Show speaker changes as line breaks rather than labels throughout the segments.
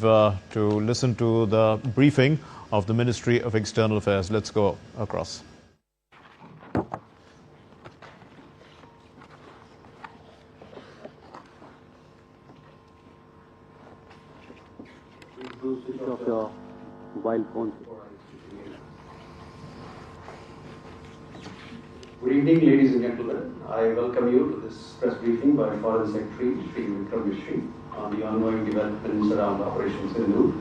To listen to the briefing of the Ministry of External Affairs. Let's go across.
Switch off your mobile phone.
Good evening, ladies and gentlemen. I welcome you to this press briefing by Foreign Secretary Shri Vikram Mishri on the ongoing developments around Operation Sindhu.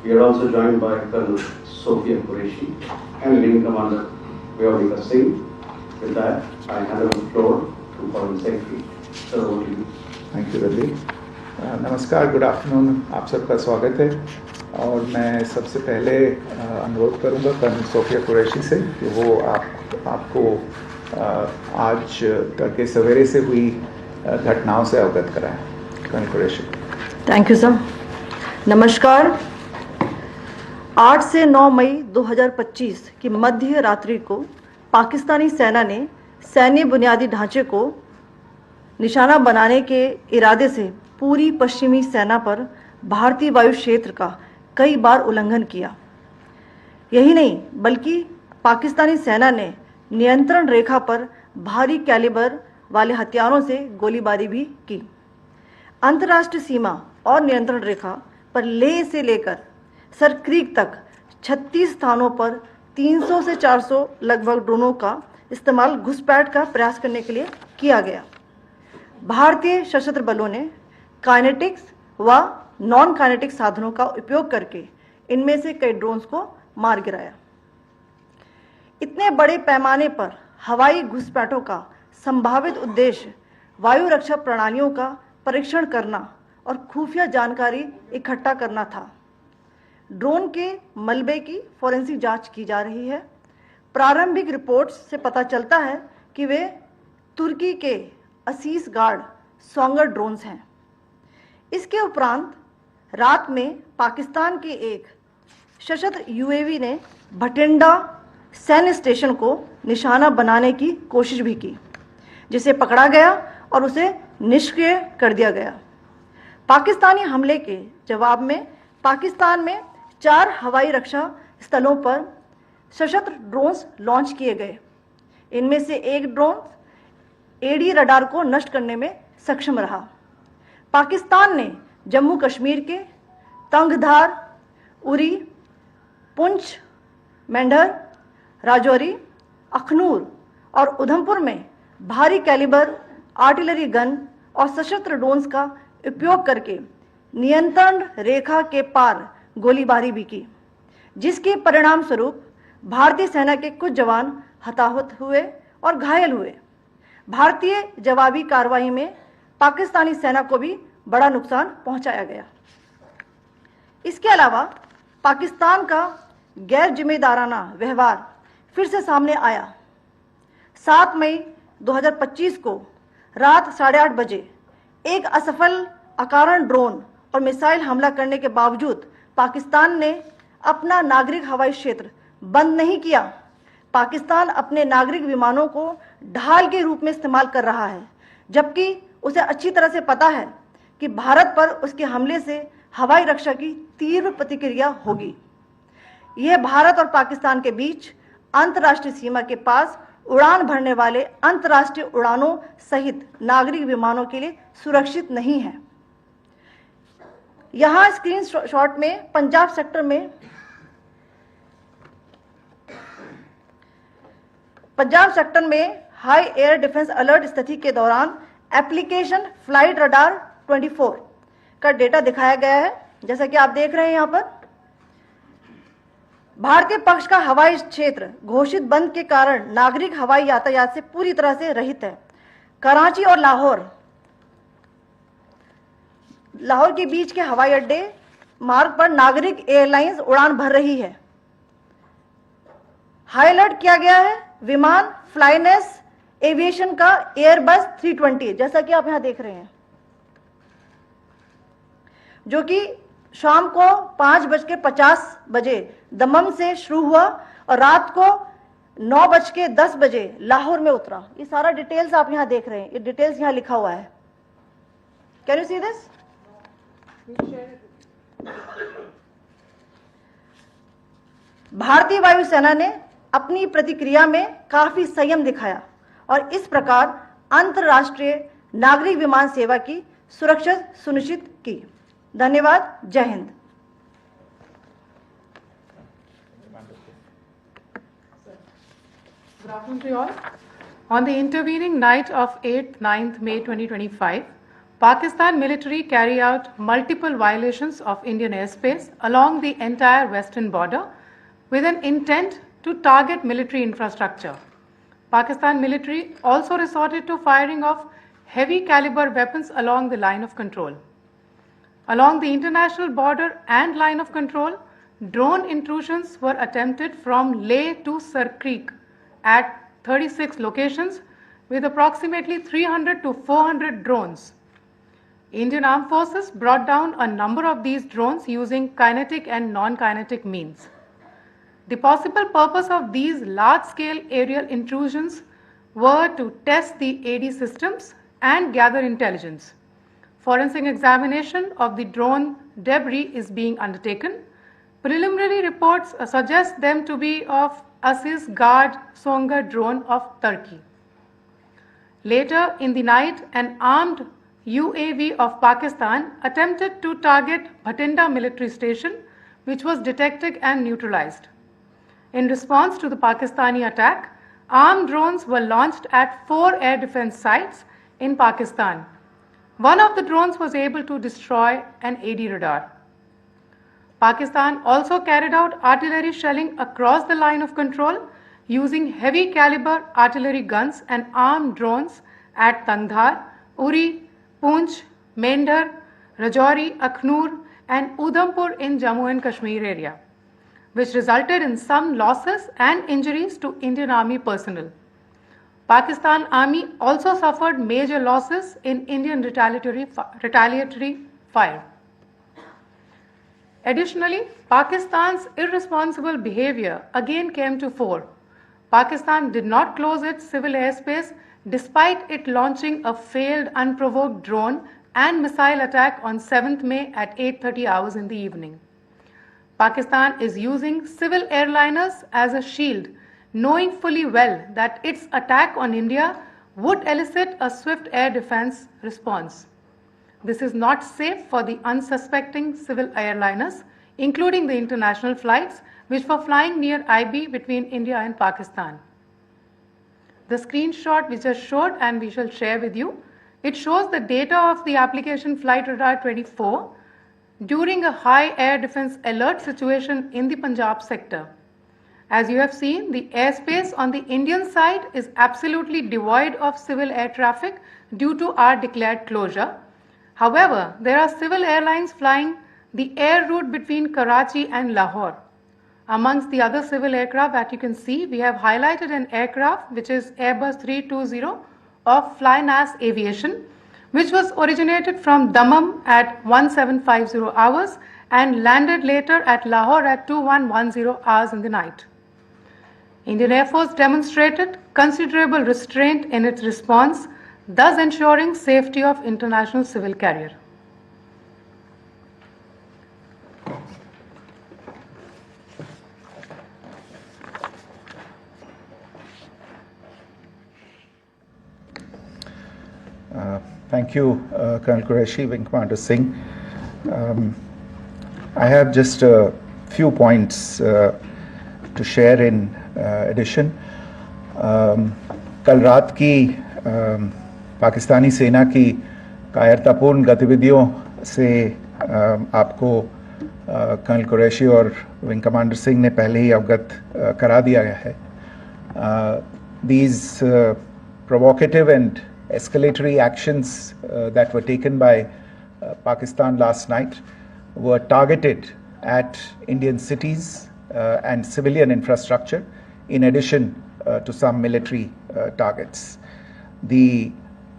We are also joined by Colonel Sophia Qureshi and Wing Commander Vyodika Singh. With that, I hand over the floor to Foreign Secretary. Sir, over to you.
Thank you Ravi. नमस्कार, good afternoon, आप सबका स्वागत है। और मैं सबसे पहले अनुरोध करूंगा कर्नल सोफिया कुरैशी से कि वो आपको आज तड़के सवेरे से हुई घटनाओं से अवगत कराएं। Colonel Qureshi.
Thank you sir. नमस्कार। 8 से 9 मई 2025 की मध्य रात्रि को पाकिस्तानी सेना ने सैन्य बुनियादी ढांचे को निशाना बनाने के इरादे से पूरी पश्चिमी सेना पर भारतीय वायु क्षेत्र का कई बार उल्लंघन किया। यही नहीं बल्कि पाकिस्तानी सेना ने नियंत्रण रेखा पर भारी कैलिबर वाले हथियारों से गोलीबारी भी की। अंतर्राष्ट्रीय सीमा और नियंत्रण रेखा पर लेह से लेकर सर क्रीक तक 36 स्थानों पर 300 से 400 लगभग ड्रोनों का इस्तेमाल घुसपैठ का प्रयास करने के लिए किया गया। भारतीय सशस्त्र बलों ने काइनेटिक्स व नॉन काइनेटिक साधनों का उपयोग करके इनमें से कई ड्रोन्स को मार गिराया। इतने बड़े पैमाने पर हवाई घुसपैठों का संभावित उद्देश्य वायु रक्षा प्रणालियों का परीक्षण करना और खुफिया जानकारी इकट्ठा करना था। ड्रोन के मलबे की फोरेंसिक जांच की जा रही है। प्रारंभिक रिपोर्ट्स से पता चलता है कि वे तुर्की के असीस गार्ड सोंगर ड्रोन्स हैं। इसके उपरांत रात में पाकिस्तान के एक सशस्त्र यूएवी ने भटिंडा सैन्य स्टेशन को निशाना बनाने की कोशिश भी की, जिसे पकड़ा गया और उसे निष्क्रिय कर दिया गया। पाकिस्तानी हमले के जवाब में पाकिस्तान में 4 हवाई रक्षा स्थलों पर सशस्त्र ड्रोन्स लॉन्च किए गए। इनमें से एक ड्रोन एडी रडार को नष्ट करने में सक्षम रहा। पाकिस्तान ने जम्मू कश्मीर के तंगधार, उरी, पुंछ, मेंढर, राजौरी, अखनूर और उधमपुर में भारी कैलिबर आर्टिलरी गन और सशस्त्र ड्रोन्स का उपयोग करके नियंत्रण रेखा के पार गोलीबारी भी की, जिसके परिणाम स्वरूप भारतीय सेना के कुछ जवान हताहत हुए और घायल हुए। भारतीय जवाबी कार्रवाई में पाकिस्तानी सेना को भी बड़ा नुकसान पहुंचाया गया। इसके अलावा पाकिस्तान का गैर जिम्मेदाराना व्यवहार फिर से सामने आया। 7 मई 2025 को रात 8:30 बजे एक असफल अकारण ड्रोन और मिसाइल हमला करने के बावजूद पाकिस्तान ने अपना नागरिक हवाई क्षेत्र बंद नहीं किया। पाकिस्तान अपने नागरिक विमानों को ढाल के रूप में इस्तेमाल कर रहा है, जबकि उसे अच्छी तरह से पता है कि भारत पर उसके हमले से हवाई रक्षा की तीव्र प्रतिक्रिया होगी। यह भारत और पाकिस्तान के बीच अंतर्राष्ट्रीय सीमा के पास उड़ान भरने वाले अंतर्राष्ट्रीय उड़ानों सहित नागरिक विमानों के लिए सुरक्षित नहीं है। यहां स्क्रीन शॉट में पंजाब सेक्टर में हाई एयर डिफेंस अलर्ट स्थिति के दौरान एप्लीकेशन फ्लाइट रडार 24 का डेटा दिखाया गया है। जैसा कि आप देख रहे हैं, यहां पर भारतीय पक्ष का हवाई क्षेत्र घोषित बंद के कारण नागरिक हवाई यातायात से पूरी तरह से रहित है। कराची और लाहौर के बीच के हवाई अड्डे मार्ग पर नागरिक एयरलाइंस उड़ान भर रही है। हाई अलर्ट किया गया है विमान फ्लाइनेस एविएशन का एयरबस 320, जैसा कि आप यहां देख रहे हैं, जो कि शाम को 5:50 दमम से शुरू हुआ और रात को 9:10 लाहौर में उतरा। ये सारा डिटेल्स आप यहां देख रहे हैं, ये डिटेल्स यहां लिखा हुआ है। Can you see this? भारतीय वायुसेना ने अपनी प्रतिक्रिया में काफी संयम दिखाया और इस प्रकार अंतर्राष्ट्रीय नागरिक विमान सेवा की सुरक्षा सुनिश्चित की। धन्यवाद। जय Hind.
Good afternoon to you all. On the intervening night of 8th, 9th May 2025, Pakistan military carried out multiple violations of Indian airspace along the entire western border with an intent to target military infrastructure. Pakistan military also resorted to firing of heavy caliber weapons along the line of control. Along the international border and line of control, drone intrusions were attempted from Leh to Sir Creek at 36 locations with approximately 300 to 400 drones. Indian Armed Forces brought down a number of these drones using kinetic and non-kinetic means. The possible purpose of these large-scale aerial intrusions were to test the AD systems and gather intelligence. Forensic examination of the drone debris is being undertaken. Preliminary reports suggest them to be of Aziz Guard Songa drone of Turkey. Later in the night, an armed UAV of Pakistan attempted to target Bhatinda military station, which was detected and neutralized. In response to the Pakistani attack, armed drones were launched at 4 air defense sites in Pakistan. One of the drones was able to destroy an AD radar. Pakistan also carried out artillery shelling across the line of control using heavy caliber artillery guns and armed drones at Tangdhar, Uri, Poonch, Mendhar, Rajouri, Akhnur and Udhampur in Jammu and Kashmir area, which resulted in some losses and injuries to Indian Army personnel. Pakistan Army also suffered major losses in Indian retaliatory fire. Additionally, Pakistan's irresponsible behavior again came to fore. Pakistan did not close its civil airspace despite it launching a failed unprovoked drone and missile attack on 7th May at 8:30 hours in the evening. Pakistan is using civil airliners as a shield, knowing fully well that its attack on India would elicit a swift air defense response. This is not safe for the unsuspecting civil airliners, including the international flights which were flying near IB between India and Pakistan. The screenshot we just showed and we shall share with you, it shows the data of the application Flight Radar 24 during a high air defense alert situation in the Punjab sector. As you have seen, the airspace on the Indian side is absolutely devoid of civil air traffic due to our declared closure. However, there are civil airlines flying the air route between Karachi and Lahore. Amongst the other civil aircraft that you can see, we have highlighted an aircraft which is Airbus 320 of Flynas Aviation, which was originated from Dammam at 1750 hours and landed later at Lahore at 2110 hours in the night. Indian Air Force demonstrated considerable restraint in its response, thus ensuring safety of international civil carrier.
Thank you, Colonel Qureshi, Wing Commander Singh. I have just a few points to share in addition. कल रात की पाकिस्तानी सेना की कायरतापूर्ण गतिविधियों से आपको colonel Qureshi और विंग कमांडर सिंह ने पहले ही अवगत करा दिया गया है. These provocative and escalatory actions that were taken by Pakistan last night were targeted at Indian cities and civilian infrastructure, in addition to some military targets. The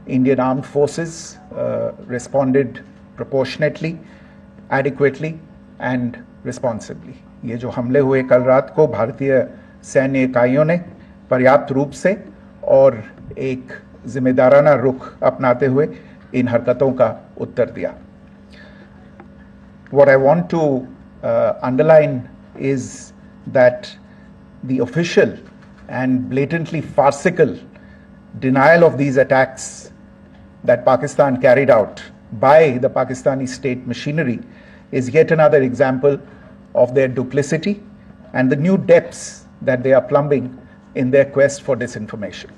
Indian Armed Forces responded proportionately, adequately and responsibly. ये जो हमले हुए कल रात को भारतीय सैन्य इकाइयों ने पर्याप्त रूप से और एक जिम्मेदाराना रुख अपनाते हुए इन हरकतों का उत्तर दिया. what I want to underline is that the official and blatantly farcical denial of these attacks that Pakistan carried out by the Pakistani state machinery is yet another example of their duplicity and the new depths that they are plumbing in their quest for disinformation.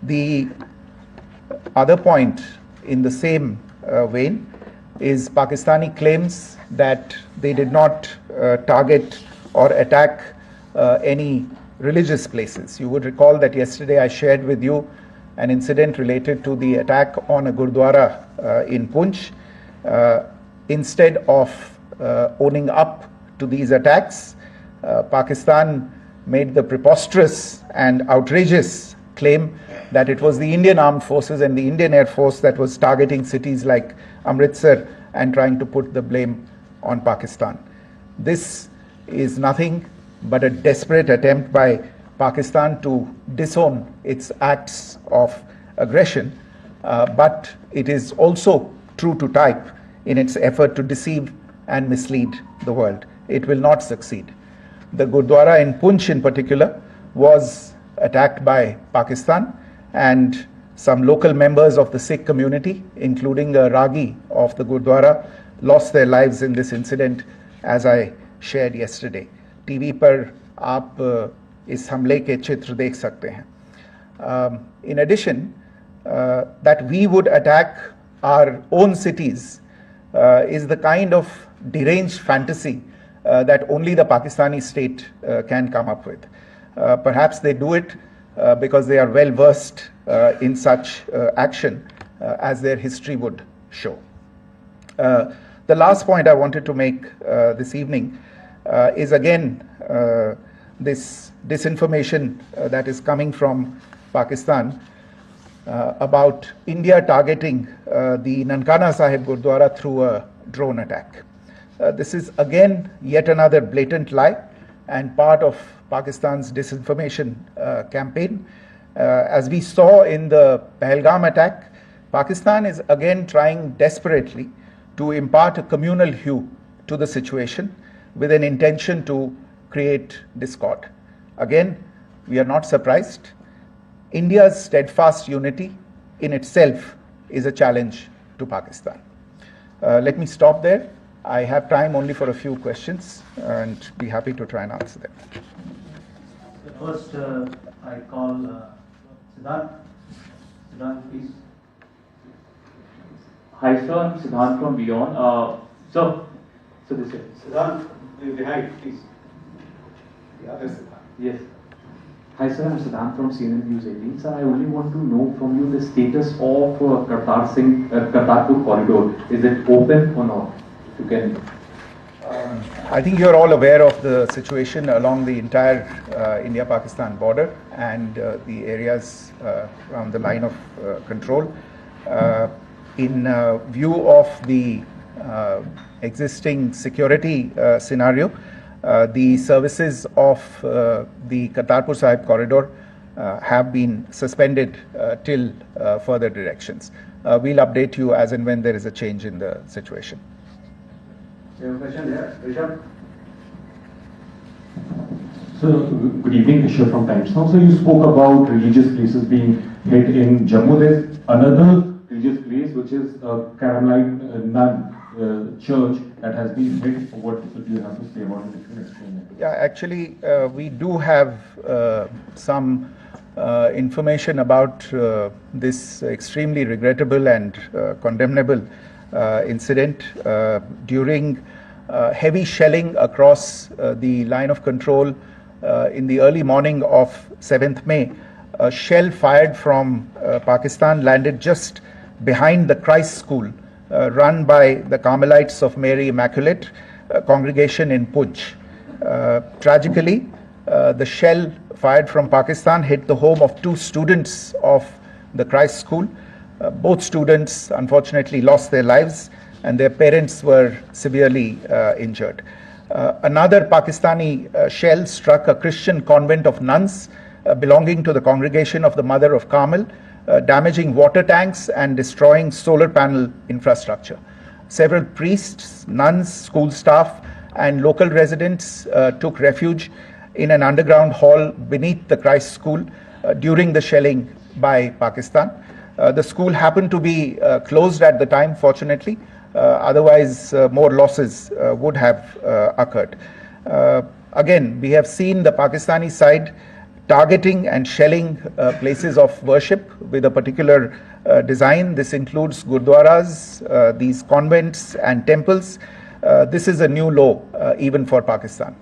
The other point in the same vein is Pakistani claims that they did not target or attack any religious places. You would recall that yesterday I shared with you an incident related to the attack on a Gurdwara in Punch. Instead of owning up to these attacks, Pakistan made the preposterous and outrageous claim that it was the Indian Armed Forces and the Indian Air Force that was targeting cities like Amritsar and trying to put the blame on Pakistan. This is nothing but a desperate attempt by Pakistan to disown its acts of aggression, but it is also true to type in its effort to deceive and mislead the world. It will not succeed. The Gurdwara in Punch in particular was attacked by Pakistan, and some local members of the Sikh community, including a Ragi of the Gurdwara, lost their lives in this incident, as I shared yesterday. TV पर आप इस हमले के चित्र देख सकते हैं. In addition, that we would attack our own cities is the kind of deranged fantasy that only the Pakistani state can come up with. Perhaps they do it because they are well versed in such action, as their history would show. The last point I wanted to make this evening is again this disinformation that is coming from Pakistan about India targeting the Nankana Sahib Gurdwara through a drone attack. This is again yet another blatant lie and part of Pakistan's disinformation campaign. As we saw in the Pahalgam attack, Pakistan is again trying desperately to impart a communal hue to the situation with an intention to create discord. Again, we are not surprised. India's steadfast unity in itself is a challenge to Pakistan. Let me stop there. I have time only for a few questions and be happy to try and answer them.
First, I call Siddharth. Siddharth, please.
Hi, sir. I'm Siddharth from Beyond. So this is
Siddharth, behind, please.
The other Siddharth.
yes. Hi, sir. I'm Siddharth from CNN News 18. Sir, I only want to know from you the status of Kartarpur corridor. Is it open or not? If you can.
I think you're all aware of the situation along the entire India-Pakistan border and the areas around the line of control. In view of the existing security scenario, the services of the Kartarpur Sahib corridor have been suspended till further directions. We'll update you as and when there is a change in the situation.
You have a question there, Rishabh?
So, good evening, Rishabh from Times Now. So, you spoke about religious places being hit in Jammu. There's another religious place which is Carmelite Nun church that has been hit. What do you have to say about it? If you can explain that.
Yeah, actually, we do have some information about this extremely regrettable and condemnable incident. During heavy shelling across the line of control in the early morning of 7th May, a shell fired from Pakistan landed just behind the Christ School run by the Carmelites of Mary Immaculate congregation in Punch. Tragically, the shell fired from Pakistan hit the home of 2 students of the Christ School. Both students unfortunately lost their lives and their parents were severely injured. Another Pakistani shell struck a Christian convent of nuns belonging to the congregation of the Mother of Carmel, damaging water tanks and destroying solar panel infrastructure. several priests, nuns, school staff, and local residents took refuge in an underground hall beneath the Christ School during the shelling by Pakistan. The school happened to be closed at the time, fortunately. Otherwise, more losses would have occurred. Again, we have seen the Pakistani side targeting and shelling places of worship with a particular design. This includes gurdwaras, these convents and temples. This is a new low even for Pakistan.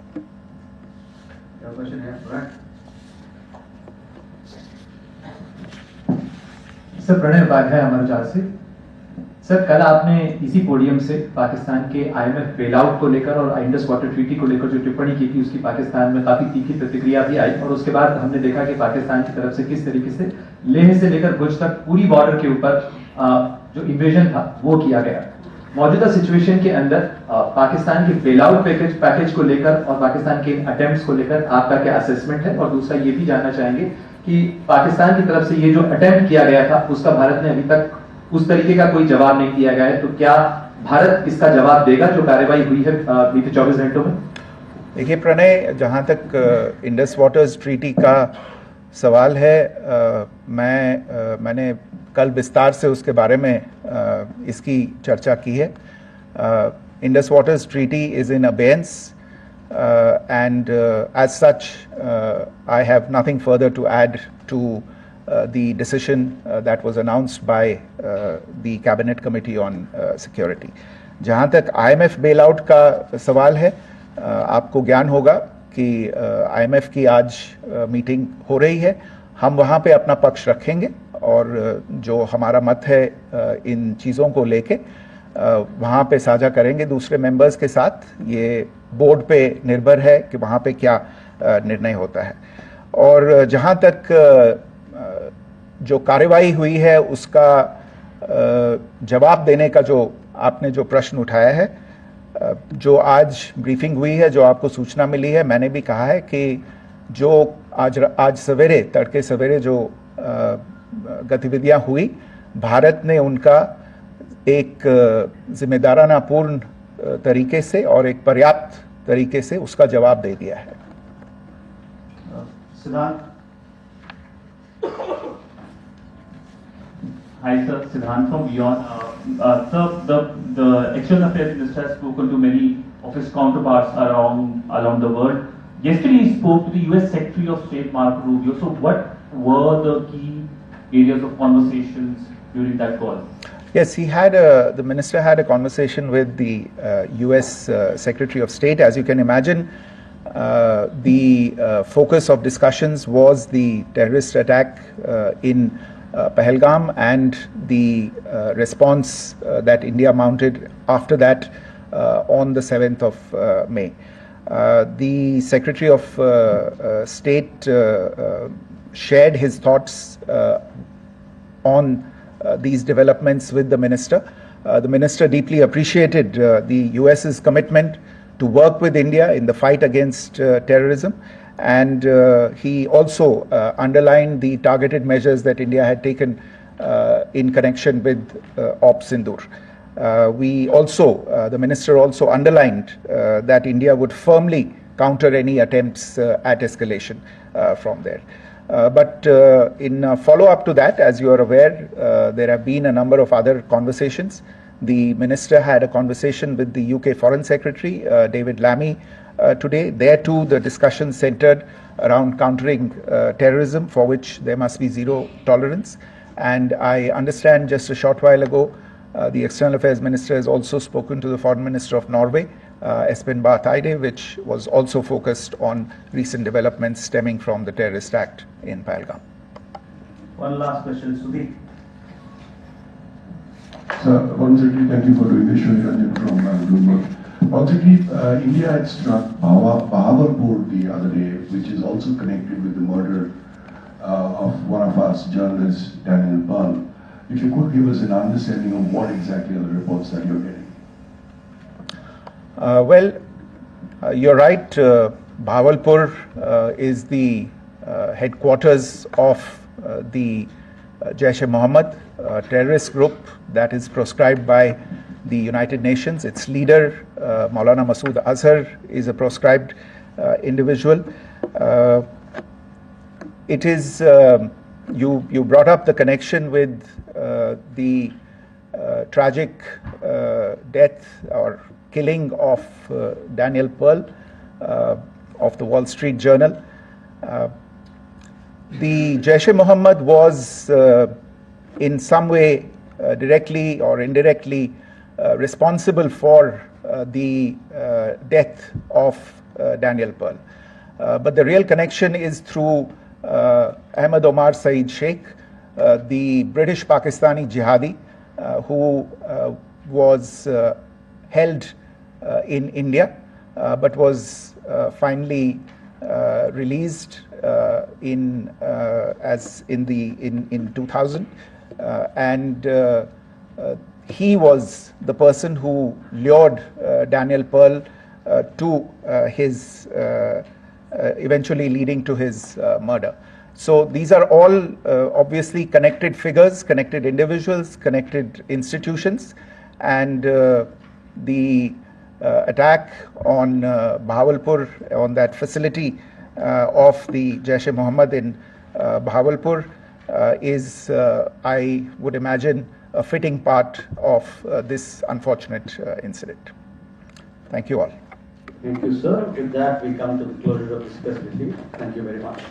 Sir Pranay Upadhyay अमरजाल से। Sir कल आपने इसी podium से पाकिस्तान के IMF bailout को लेकर और इंडस वाटर ट्रीटी को लेकर जो टिप्पणी की थी उसकी पाकिस्तान में काफी तीखी प्रतिक्रिया भी आई और उसके बाद हमने देखा कि पाकिस्तान की तरफ से किस तरीके से लेह से लेकर भुज तक पूरी बॉर्डर के ऊपर जो इन्वेजन था वो किया गया। मौजूदा सिचुएशन के अंदर पाकिस्तान के बेलआउट पैकेज को लेकर और पाकिस्तान के अटेम्प्ट्स को लेकर आपका क्या असेसमेंट है? और दूसरा ये भी जानना चाहेंगे कि पाकिस्तान की तरफ से ये जो अटेम्प्ट किया गया था उसका भारत ने अभी तक उस तरीके का कोई जवाब नहीं दिया गया है, तो क्या भारत इसका जवाब देगा जो कार्रवाई हुई है बीते 24 घंटों में?
देखिए प्रणय, जहाँ तक इंडस वाटर्स ट्रीटी का सवाल है, मैंने कल विस्तार से उसके बारे में इसकी चर्चा की है। Indus waters treaty is in abeyance and as such I have nothing further to add to the decision that was announced by the Cabinet Committee on Security. जहाँ तक IMF bailout का सवाल है, आपको ज्ञान होगा कि IMF की आज मीटिंग हो रही है। हम वहाँ पे अपना पक्ष रखेंगे और जो हमारा मत है इन चीज़ों को लेके वहाँ पे साझा करेंगे दूसरे मेंबर्स के साथ। ये बोर्ड पे निर्भर है कि वहाँ पे क्या निर्णय होता है। और जहाँ तक जो कार्रवाई हुई है उसका जवाब देने का जो आपने जो प्रश्न उठाया है, जो आज ब्रीफिंग हुई है, जो आपको सूचना मिली है, मैंने भी कहा है कि जो आज सवेरे तड़के सवेरे जो गतिविधियाँ हुई, भारत ने उनका एक जिम्मेदाराना पूर्ण तरीके से और एक पर्याप्त तरीके से उसका जवाब दे दिया है।
सिद्धांत। Hi sir, Siddhant from Beyond. Sir, the External Affairs Minister has spoken to many of his counterparts along the world. Yesterday he spoke to the US Secretary of State Marco Rubio. So what were the key areas of conversations during that call?
Yes, the minister had a conversation with the US Secretary of State. As you can imagine, the focus of discussions was the terrorist attack in Pahalgam and the response that India mounted after that on the 7th of May. The Secretary of State shared his thoughts on these developments with the minister. The minister deeply appreciated the US's commitment to work with India in the fight against terrorism, and he also underlined the targeted measures that India had taken in connection with Op Sindoor. The minister also underlined that India would firmly counter any attempts at escalation from there. But in follow-up to that, as you are aware, there have been a number of other conversations. The minister had a conversation with the UK Foreign Secretary, David Lammy, today. There too, the discussion centered around countering terrorism, for which there must be zero tolerance. And I understand just a short while ago, the External Affairs Minister has also spoken to the Foreign Minister of Norway, Espen Barth Eide, which was also focused on recent developments stemming from the terrorist act in Pahalgam.
One last question, Sudhi.
Sir, once again, thank you for doing this show, Ranjan from Bloomberg. Once again, India had struck Bahawalpur the other day, which is also connected with the murder of one of our journalists, Daniel Pearl. If you could give us an understanding of what exactly are the reports that you're getting.
You're right. Bahawalpur is the headquarters of the Jaish-e-Mohammed terrorist group that is proscribed by the United Nations. Its leader, Maulana Masood Azhar, is a proscribed individual. It is, you brought up the connection with the tragic death or killing of Daniel Pearl of the Wall Street Journal. The Jaish-e-Mohammed was in some way directly or indirectly responsible for the death of Daniel Pearl. But the real connection is through Ahmed Omar Saeed Sheikh, the British Pakistani jihadi who was held in India but was finally released in 2000, and he was the person who lured Daniel Pearl to his eventually leading to his murder. So these are all obviously connected figures, connected individuals, connected institutions, and the attack on Bahawalpur, on that facility of the Jaish-e-Mohammed in Bahawalpur is, I would imagine, a fitting part of this unfortunate incident. Thank you all.
Thank you, sir. With that, we come to the closure of this press briefing. Thank you very much.